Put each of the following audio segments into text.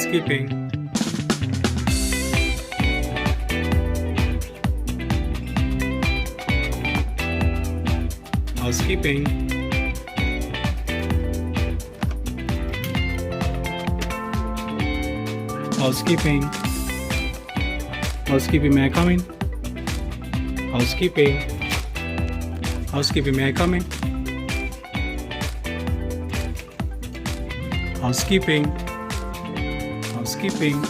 Housekeeping. Housekeeping. Housekeeping. Housekeeping, may I come in? Housekeeping. Housekeeping, may I come in? Housekeeping. Housekeeping.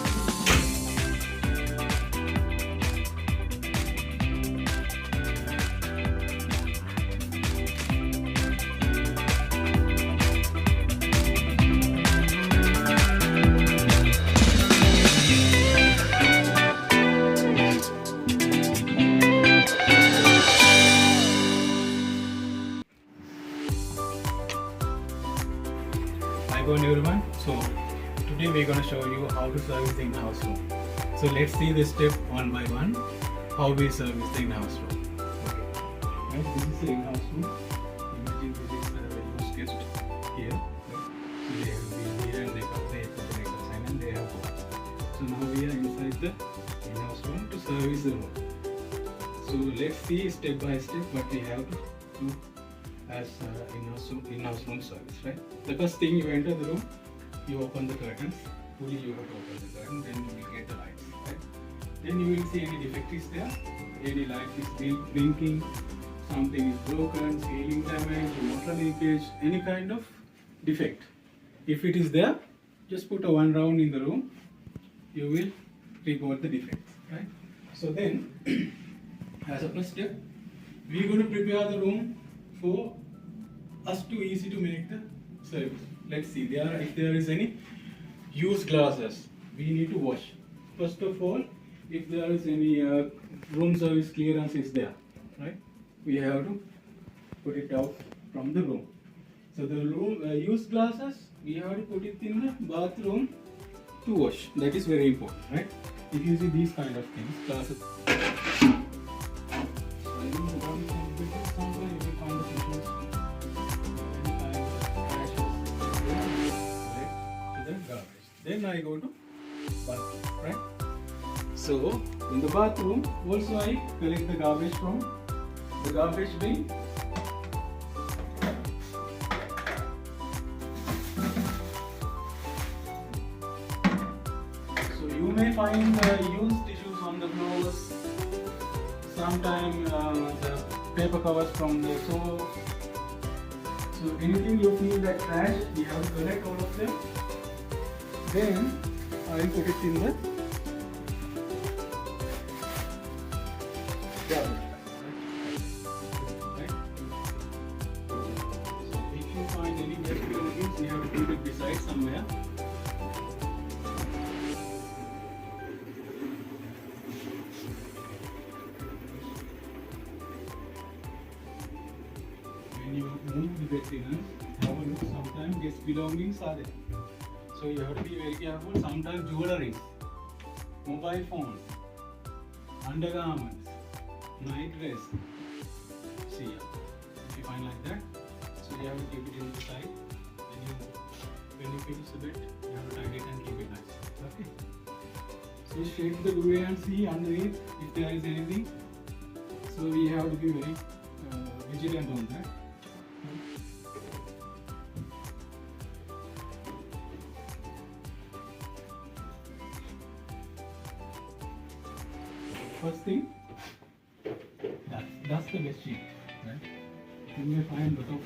Hi everyone. So today we're going to show you how to service the in-house room. So let's see the step one by one how we service the in-house room. Okay. Right, this is the in-house room. Imagine this is the host guest here. Right. So they have been here and they come there to the next sign and they have gone. So now we are inside the in-house room to service the room. So let's see step by step what we have to do as in-house room service, right? The first thing, you enter the room, you open the curtains, fully you have to open the curtain, then you will get the lights, right? Then you will see any defect is there, any light is blinking, something is broken, ceiling damage, water leakage, any kind of defect. If it is there, just put a one round in the room, you will report the defects, right? So then, as a first step, we are going to prepare the room for us to easy to make the service. Let's see, if there is any used glasses, we need to wash. First of all, if there is any room service clearance is there, right? We have to put it out from the room. So the room used glasses, we have to put it in the bathroom to wash. That is very important, right? If you see these kind of things, glasses. Then I go to bathroom, right? So in the bathroom, also I collect the garbage from the garbage bin. So you may find used tissues on the floors, sometimes the paper covers from the soap. So anything you feel like trash, you have to collect all of them. Then I will put it in the garbage. Right? So if you find any dirty belongings, you have to put it beside somewhere. When you move the bed linen, have a look, sometimes guest belongings are there. So you have to be very careful. Sometimes jewelry, mobile phones, undergarments, night dress. See, if you find like that, so you have to keep it inside. When you finish the bed, you have to tidy it and keep it nice. Okay. So shake the duvet and see underneath if there is anything. So we have to be very vigilant on that. First thing, that's the bed sheet, right? You may find a lot of will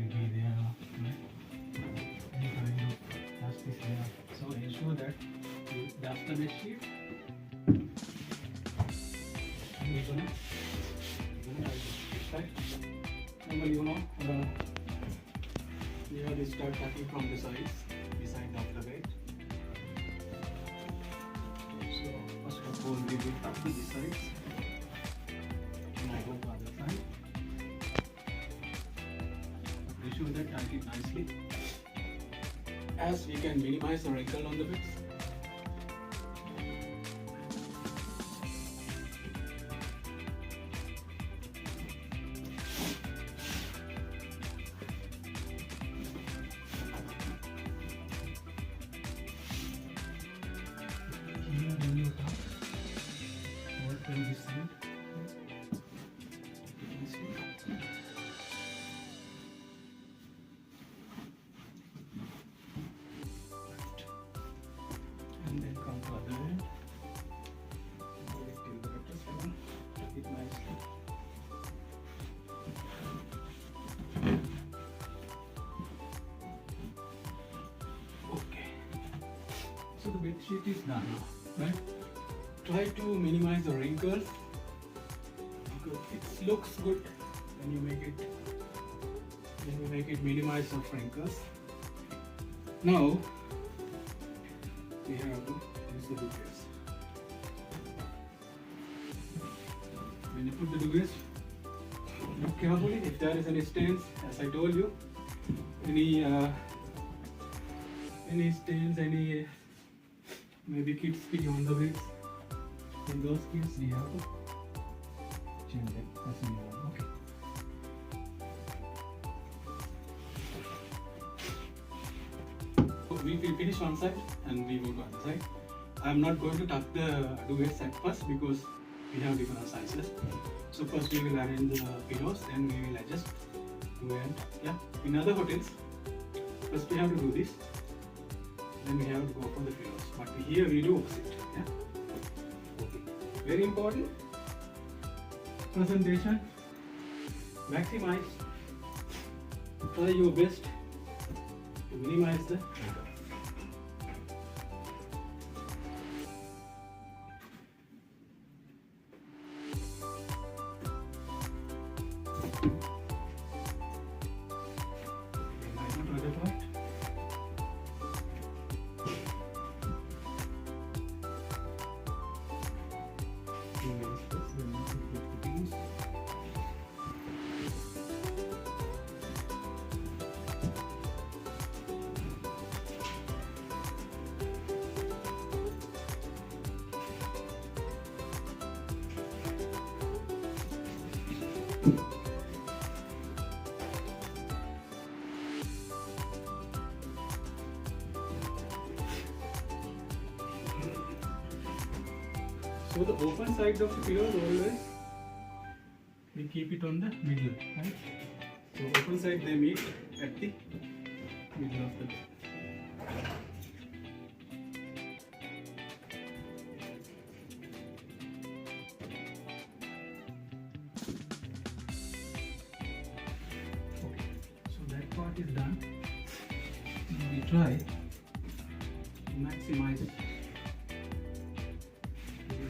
be there, right? Any kind of dust is there. So ensure that you dust the bed sheet. And we're gonna right? Normally, we have to start cutting from the sides, beside of the bed. First of all, we will cut the sides. And I go to the other side. Be sure that tie it nicely, as we can minimize the wrinkle on the beds. sheet is done now, right? Try to minimize the wrinkles because it looks good when you make it minimize of wrinkles. Now we have to use the duvets. When you put the duvets, look carefully if there is any stains. As I told you, any stains, any maybe kids pee on the beds. In those cases, we have to change them as we want. Okay. So we will finish one side and we move to other side. I am not going to tuck the duvets at first because we have different sizes. So first we will arrange the pillows, then we will adjust. Yeah. In other hotels, first we have to do this. Then we have to go for the pillows. But here we do opposite. Yeah. Okay. Very important. Presentation. Maximize. Try your best to minimize the wrinkles. So the open side of the pillows always we keep it on the middle, right? So open side they meet at the middle of the bed. Okay, so that part is done. Now we try to maximize it.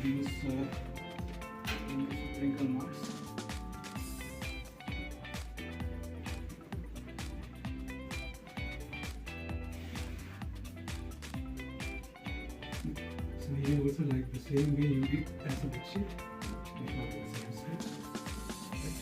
Reduce wrinkle marks. So here also like the same way you did as a bed sheet. We follow the same steps. Right?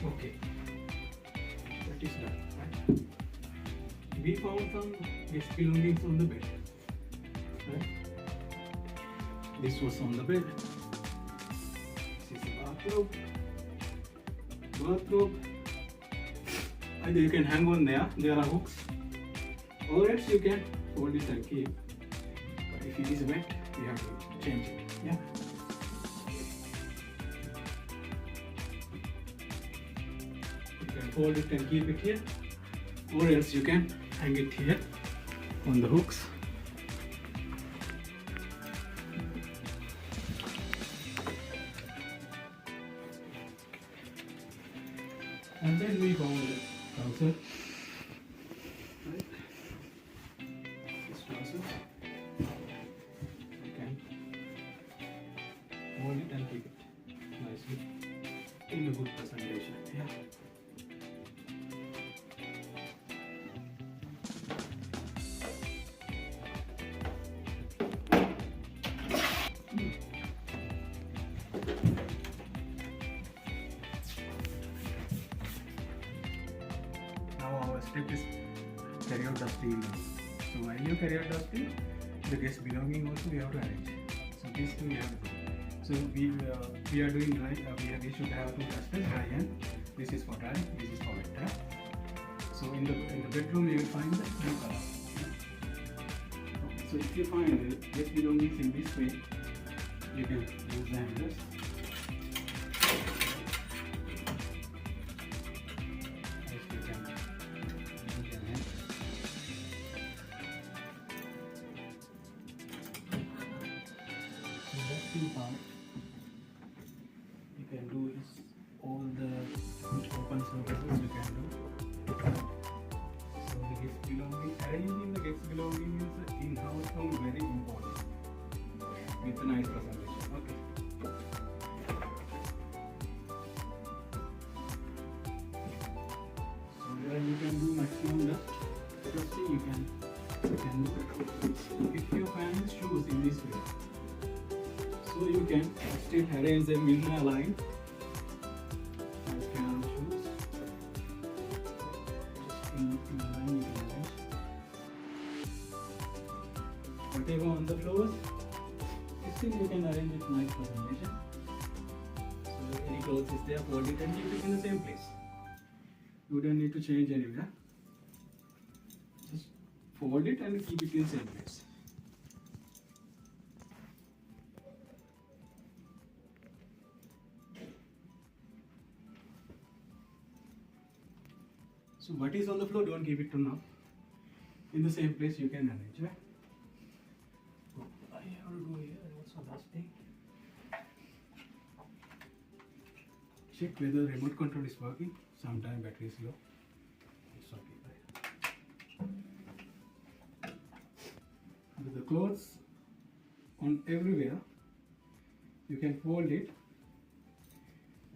Okay, that is done. Right? We found some guest belongings on the bed. Right? This was on the bed. This is the bathrobe. Either you can hang on there. There are hooks, or else you can hold it and keep. But if it is wet, you have to change it. Yeah. Hold it and keep it here, or else you can hang it here on the hooks. And then we found the trouser. Right? This trouser. You can hold it and keep it nicely in a good presentation. Yeah. Step is carry out dusting. So while you carry out dusting, the guest belonging also we have to arrange. So these two we have to do. So we are doing dry. We should have two dusters, dry and this is for dry. This is for wet. So in the bedroom you will find the blue color. Okay. So if you find the guest belongings in this way, you can use the handles. Part you can do is all the open surfaces you can do. So the guest belonging, arranging the guest belonging is in-house room very important with a nice presentation. Okay. So there you can do maximum dusting. You can do if your fan shoes in this way. So you can still arrange them in a line. Shoes. Just in a line you can arrange. Whatever on the floors, still you can arrange it nice presentation. So any clothes is there, fold it and keep it in the same place. You don't need to change anywhere. Just fold it and keep it in the same place. So what is on the floor, don't keep it to now. In the same place you can arrange, right? Oh, I have to do here also dusting. Check whether remote control is working. Sometimes battery is low. It's okay, right? With the clothes on everywhere, you can fold it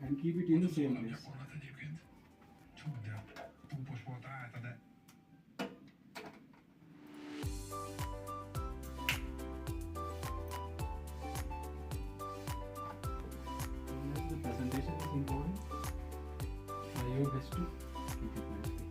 and keep it in the same place. The presentation is important. Try your best to keep it nicely.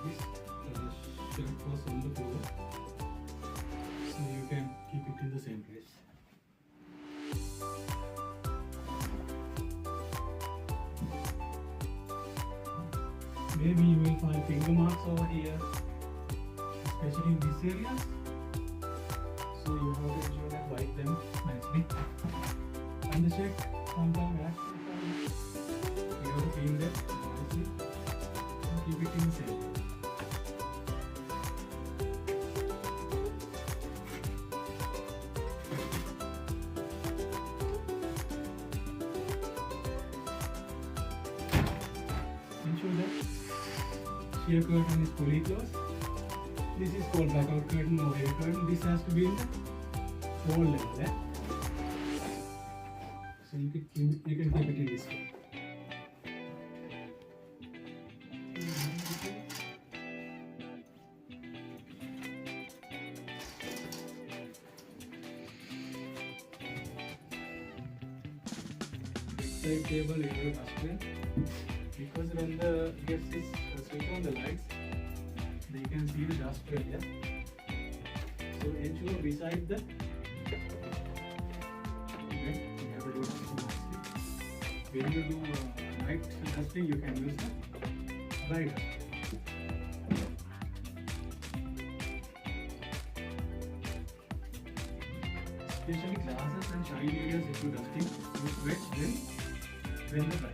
This shelf was on the floor, so you can keep it in the same place. Maybe you will find finger marks over here, especially in these areas. So you have to ensure that wipe them nicely. And the check sometimes you have to clean them nicely and keep it in the same place. Ensure that sheer curtain is fully closed. This is called blackout curtain or air curtain. This has to be in the wall level. So you can keep it in this way. Bedside table is very dustbin. Because when the guest is switch on the lights, they can see the dust area. So ensure beside the bed, you have to do it nicely. When you do night dusting, you can use the dry dust. Especially glasses and shine areas, if you dusting, use wet then the dry.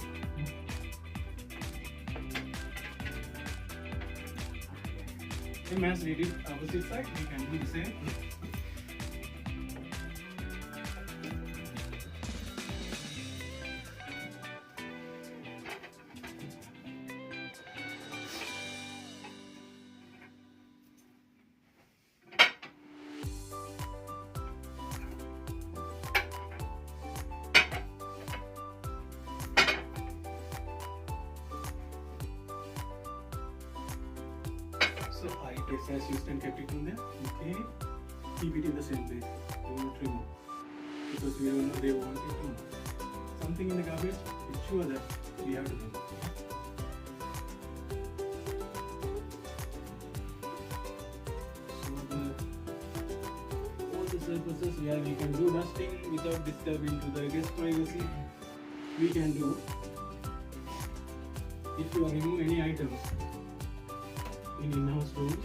Same as we did opposite side, we can do the same. garbage as used and kept it on there, okay, keep it in the same place. Do not remove, because we don't know they want it or not. Something in the garbage, it's sure that we have to remove. All the surfaces where we can do dusting without disturbing to the guest privacy, we can do. If you remove any items in in-house rooms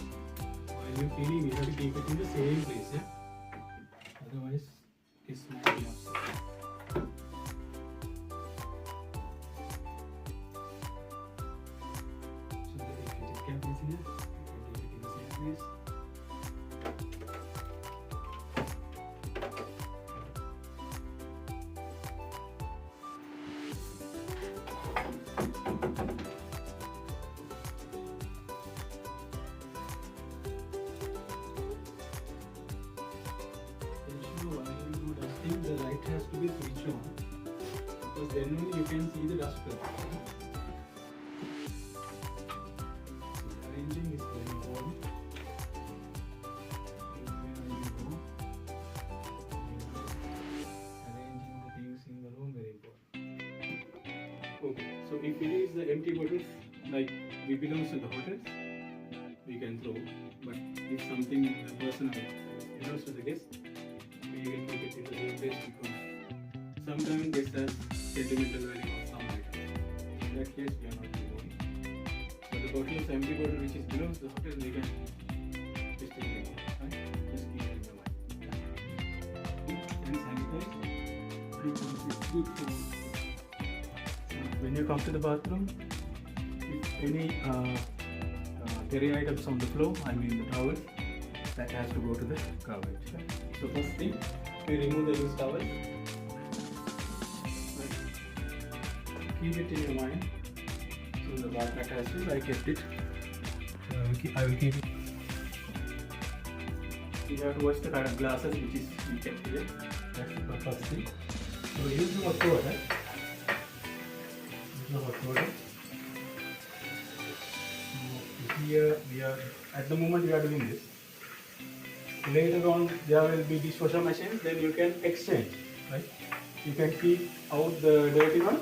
while you're cleaning, we have to keep it in the same place, yeah? Otherwise, it's might be upset. So the refrigerator cap is here, you can keep it in the same place. The light has to be switched on, because then only you can see the dust curl. So the arranging is very important. Wherever you go, arranging the things in the room very important. Okay, so if it is the empty bottles, like it belongs to the hotels, we can throw. But if something the personal belongs to the guest, we will keep it in the same place, because sometimes guest has sentimental value of some items. In that case, we are not removing. So the bottle is empty bottle which is belongs to the hotel, we can just remove, right? Just keep it in the mind. Yeah. And sanitize, because it's good for. When you come to the bathroom, if any dirty items on the floor, I mean the towel, that has to go to the garbage. Right? So first thing, we remove the loose towel. Right. Keep it in your mind. So the bar pack has to, I kept it. I will keep it. You have to wash the kind of glasses which is we kept here. That's the first thing. So use the hot water. Use the hot water. Here we are, at the moment we are doing this. Later on there will be dishwasher machines, then you can exchange, right? You can keep out the dirty one,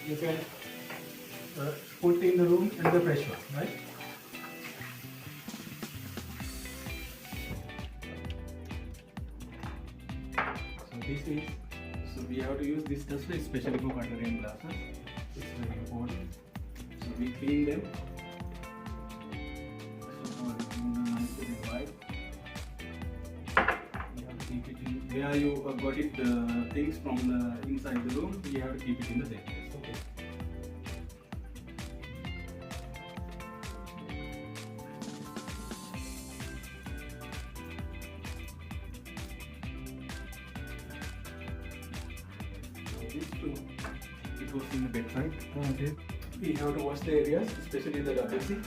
you can put in the room and the fresh one, right? So this is, so we have to use this duster especially for cutlery and glasses. It's very important. So we clean them. Where you got it, the things from the inside the room, we have to keep it in the same place. Okay. So these two, it was in the bedside. Okay. We have to wash the areas, especially the WC.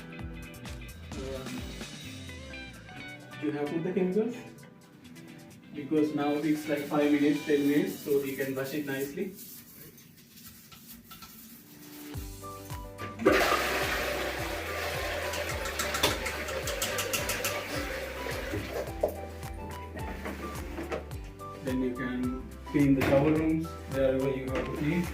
You have put the chemicals. Because now it's like 5 minutes, 10 minutes, so we can brush it nicely. Then you can clean the shower rooms, wherever you have to clean.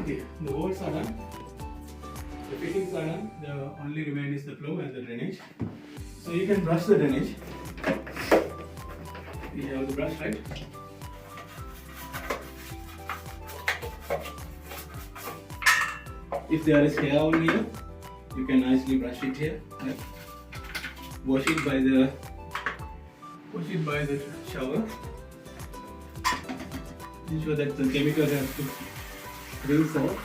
Okay, the walls are done. The fittings are done. The only remain is the flow and the drainage. So you can brush the drainage. We have the brush, right? If there is hair over here, you can nicely brush it here. Right? Wash it by the shower. Ensure that the chemical has to rinse out.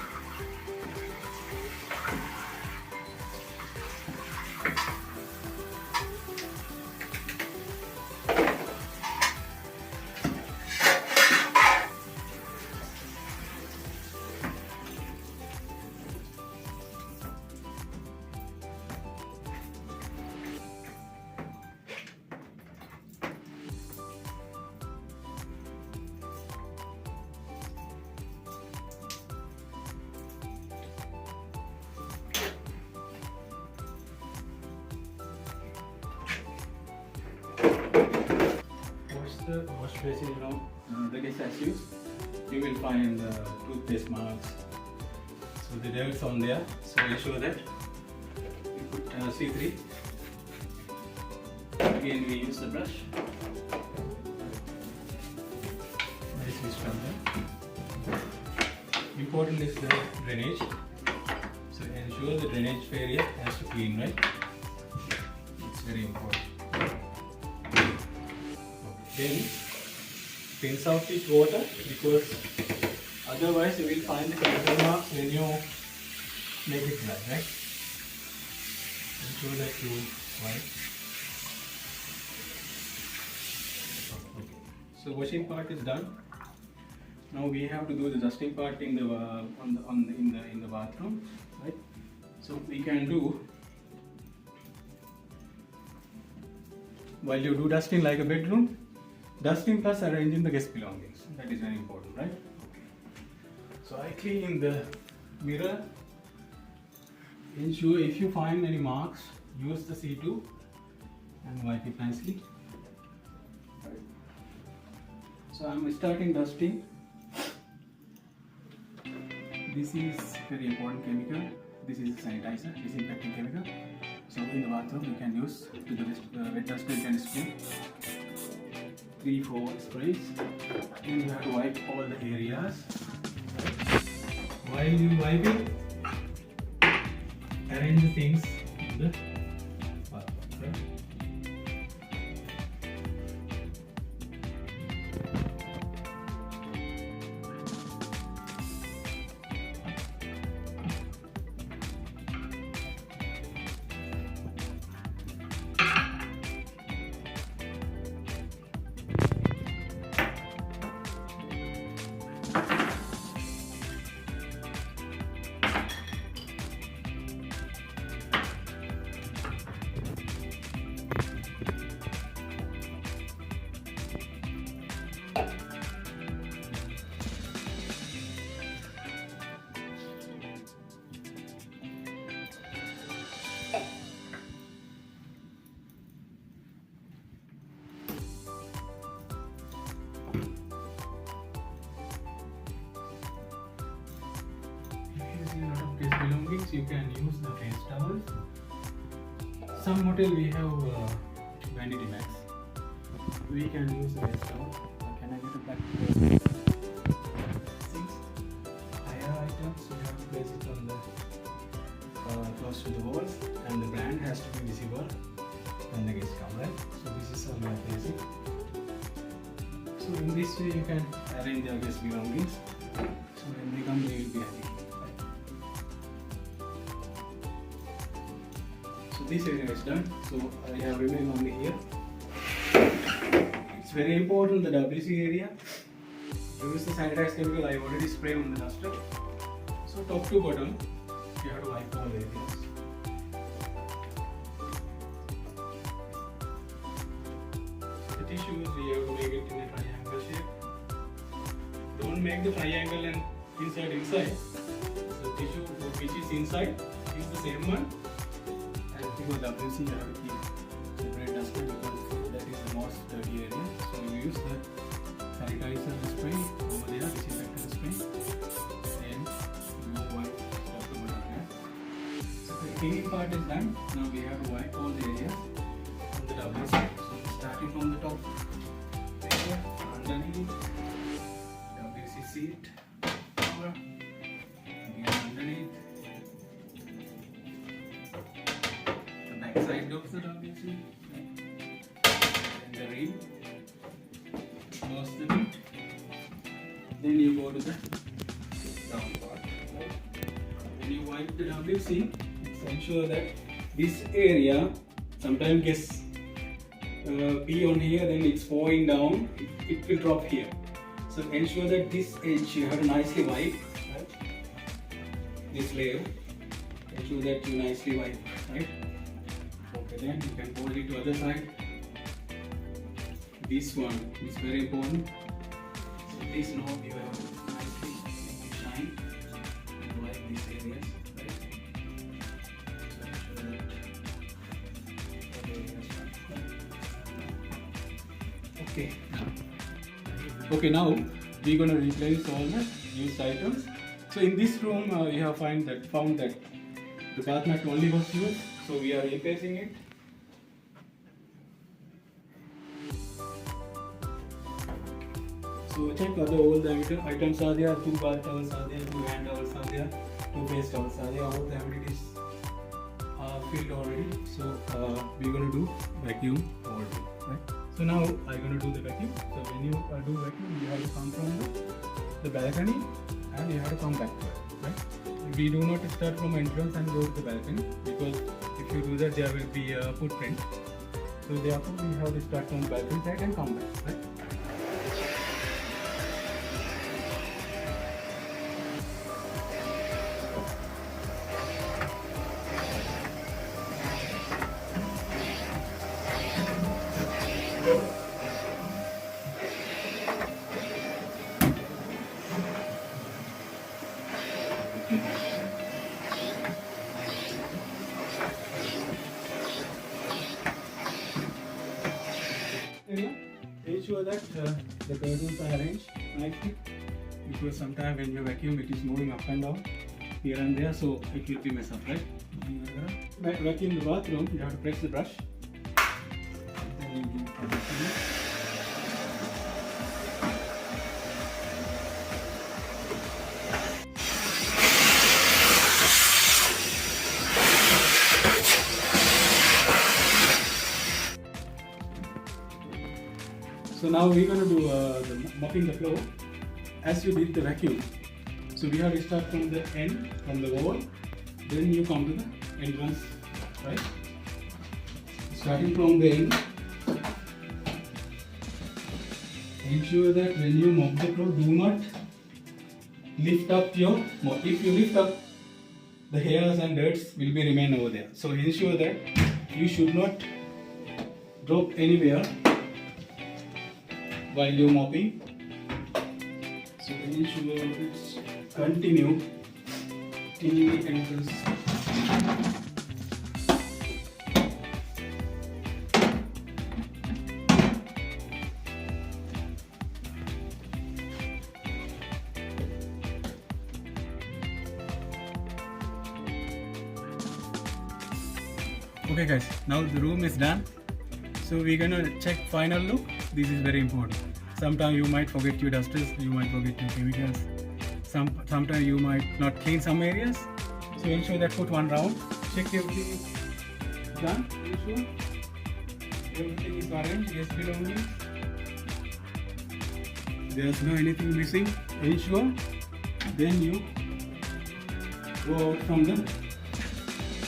The wash basin around the guest issues, you will find toothpaste marks. So the dirt's on there. So ensure that you put C3. Again, we use the brush. Nicely scrub there. Important is the drainage. So ensure the drainage area has to clean, right? It's very important. Then rinse out with water, because otherwise you will find the chemical marks when you make it dry, right? Ensure that you wipe. Okay. So washing part is done. Now we have to do the dusting part in the in the bathroom, right? So we can do, while you do dusting like a bedroom, dusting plus arranging the guest belongings. That is very important, right? Okay. So I clean the mirror. Ensure if you find any marks, use the C2 and wipe it nicely. Right. So I am starting dusting. This is very important chemical. This is sanitizer, disinfecting chemical. So in the bathroom you can use to the wet duster, you can spray 3-4 sprays. Then you have to wipe all the areas. While you wipe it, arrange the things in the bathroom. Right? Belongings, you can use the face towels. Some hotel we have vanity bags. We can use the face towel. Can I get it back to the things? Higher items, you have to place it on the close to the walls, and the brand has to be visible when the guests come, right? So this is how we are placing. So in this way you can arrange your guest belongings. So when they come, they will be happy. This area is done, so I have remained only here. It's very important, the WC area. Use the sanitized chemical I already sprayed on the duster. So top to bottom, you have to wipe all areas. The tissues, we have to make it in a triangle shape. Don't make the triangle and inside. So tissue which is inside is the same one. Because WC you have to keep separate duster, because that is the most dirty area. So you use the sanitizer spray over there, disinfectant spray, and cleaning part is done. Now we have to wipe all the areas on the WC. So starting from the top, here, underneath, WC seat, cover, again underneath, the back side of the WC, then the rim, close the lid, then you go to the down part. When you wipe the WC, ensure that this area sometimes gets pee on here, then it's falling down, it will drop here. So ensure that this edge you have to nicely wipe, right? This layer, ensure that you nicely wipe, right? Okay, then you can hold it to other side. This one is very important. So this knob you have to nicely shine and wipe these areas, right? So ensure that the areas are okay. Okay, now we're going to replace all the used items. So in this room, we have found that the bath mat only was used, so we are replacing it. So check whether all the items are there. 2 bath towels are there, 2 hand towels are there, 2 face towels are there. All the amenities are filled already. So we're going to do vacuum already, right? So now I'm going to do the vacuum. So when you do vacuum, you have to come from the balcony and you have to come back to it, right? We do not start from entrance and go to the balcony, because if you do that, there will be a footprint. So therefore, we have to start from the balcony side and come back, right? Ensure that the curtains are arranged nicely, because sometimes when you vacuum it is moving up and down here and there, so it will be messed up, right? Vacuum the bathroom, you have to press the brush, then you do the vacuum. So now we're going to do the mopping the floor as you did the vacuum. So we have to start from the end, from the wall, then you come to the entrance, right? Starting from the end, ensure that when you mop the floor, do not lift up your mop. If you lift up, the hairs and dirts will be remain over there. So ensure that you should not drop anywhere while you're mopping. So ensure it's continue till the entrance. Okay guys, now the room is done. So we're gonna check final look. This is very important. Sometimes you might forget your dusters, you might forget your chemicals. Sometimes you might not clean some areas. So ensure that put one round. Check everything is done. Ensure everything is arranged. Yes, belongings. There's no anything missing. Ensure. Then you go out from the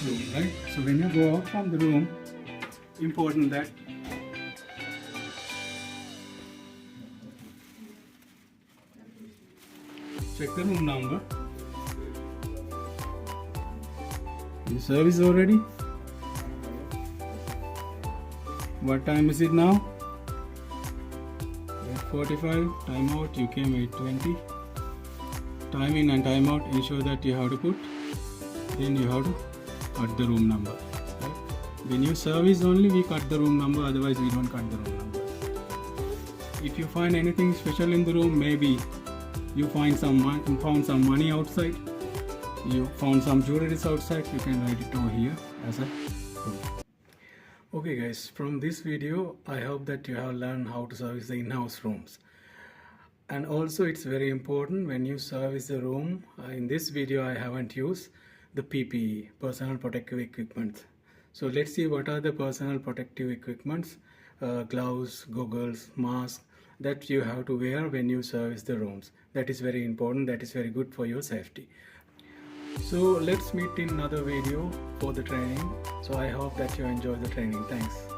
room, right? So when you go out from the room, important that check the room number. The service already. What time is it now? 8:45. Time out. You came 8:20. Time in and time out. Ensure that you have to put. Then you have to cut the room number. Right? When you service only, we cut the room number. Otherwise, we don't cut the room number. If you find anything special in the room, maybe you found some money outside, you found some jewelries outside, you can write it over here as a room. Okay guys, from this video I hope that you have learned how to service the in-house rooms. And also it's very important when you service the room, in this video I haven't used the PPE, personal protective equipment. So let's see what are the personal protective equipments, gloves, goggles, mask that you have to wear when you service the rooms. That is very important, that is very good for your safety. So let's meet in another video for the training. So I hope that you enjoy the training. Thanks.